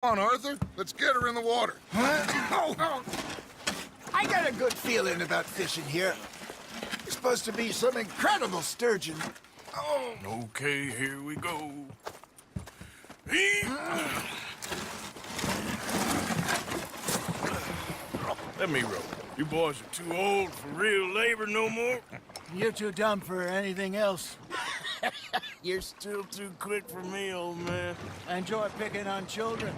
Come on, Arthur. Let's get her in the water. Oh. I got a good feeling about fishing here. It's supposed to be some incredible sturgeon. Oh. Okay, here we go. Let me row. You boys are too old for real labor no more. You're too dumb for anything else. You're still too quick for me, old man. I enjoy picking on children.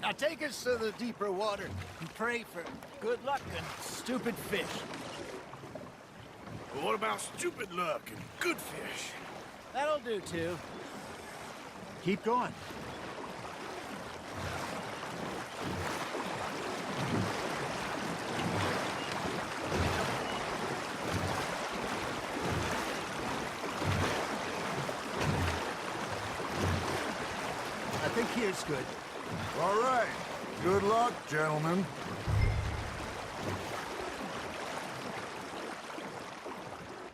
Now take us to the deeper water and pray for good luck and stupid fish. But what about stupid luck and good fish? That'll do, too. Keep going. I think here's good. All right. Good luck, gentlemen.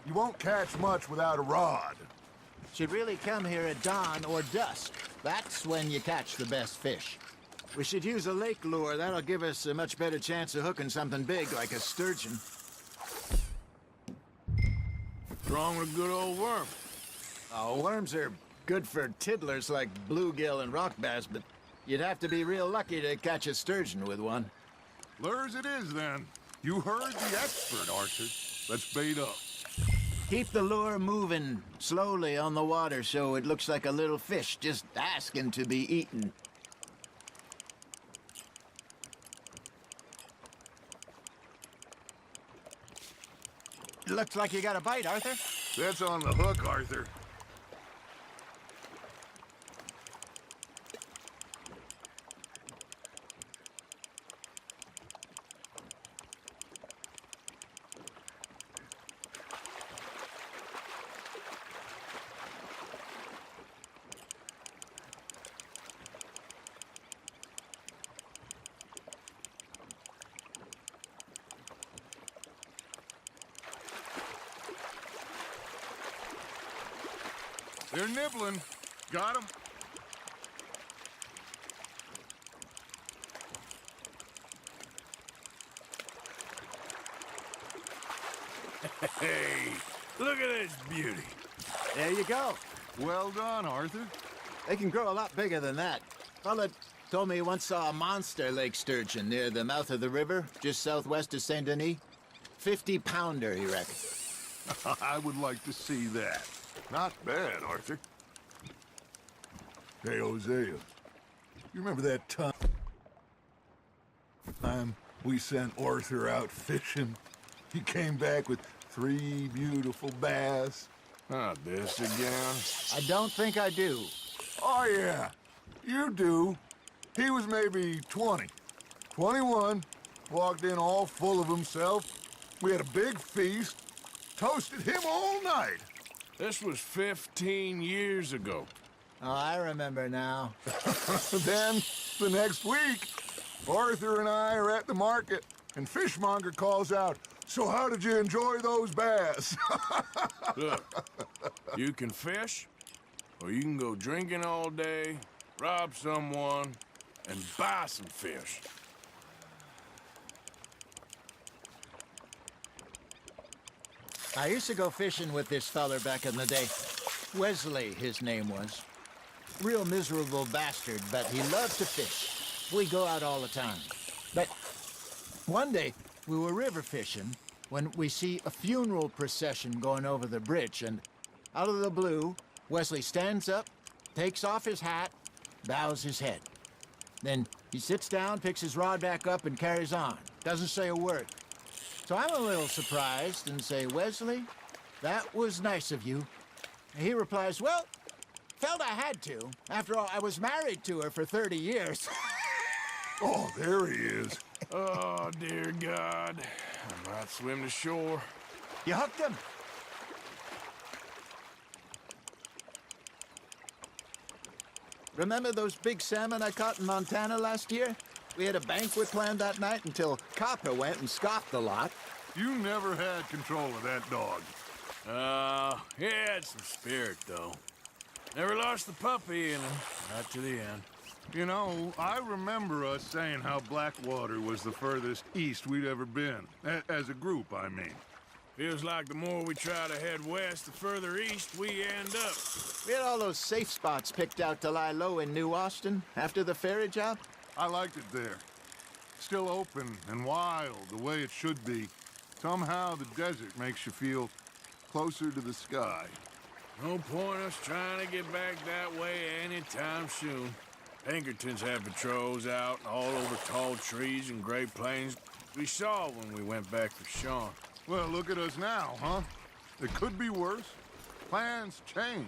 You won't catch much without a rod. Should really come here at dawn or dusk. That's when you catch the best fish. We should use a lake lure. That'll give us a much better chance of hooking something big like a sturgeon. What's wrong with a good old worm? Oh, worms are good for tiddlers like bluegill and rock bass, but you'd have to be real lucky to catch a sturgeon with one. Lures it is, then. You heard the expert, Arthur. Let's bait up. Keep the lure moving slowly on the water so it looks like a little fish just asking to be eaten. Looks like you got a bite, Arthur. That's on the hook, Arthur. They're nibbling. Got 'em? Hey, look at this beauty. There you go. Well done, Arthur. They can grow a lot bigger than that. Fella told me he once saw a monster lake sturgeon near the mouth of the river, just southwest of Saint Denis. 50-pounder, he reckoned. I would like to see that. Not bad, Arthur. Hey, Hosea. You remember that time we sent Arthur out fishing? He came back with 3 beautiful bass. Not this again. I don't think I do. Oh, yeah. You do. He was maybe 20. 21. Walked in all full of himself. We had a big feast. Toasted him all night. This was 15 years ago. Oh, I remember now. Then, the next week, Arthur and I are at the market, and Fishmonger calls out, "So how did you enjoy those bass?" Look, you can fish, or you can go drinking all day, rob someone, and buy some fish. I used to go fishing with this feller back in the day. Wesley, his name was. Real miserable bastard, but he loved to fish. We go out all the time. But one day, we were river fishing when we see a funeral procession going over the bridge, and out of the blue, Wesley stands up, takes off his hat, bows his head. Then he sits down, picks his rod back up, and carries on. Doesn't say a word. So I'm a little surprised and say, "Wesley, that was nice of you." And he replies, "Well, felt I had to. After all, I was married to her for 30 years. Oh, there he is. Oh, dear God. I might swim to shore. You hooked him? Remember those big salmon I caught in Montana last year? We had a banquet planned that night until Copper went and scoffed a lot. You never had control of that dog. He had some spirit, though. Never lost the puppy in him, not to the end. You know, I remember us saying how Blackwater was the furthest east we'd ever been. As a group, I mean. Feels like the more we try to head west, the further east we end up. We had all those safe spots picked out to lie low in New Austin after the ferry job. I liked it there. Still open and wild, the way it should be. Somehow the desert makes you feel closer to the sky. No point us trying to get back that way anytime soon. Pinkertons have patrols out all over tall trees and Great Plains. We saw when we went back for Sean. Well, look at us now, huh? It could be worse. Plans change.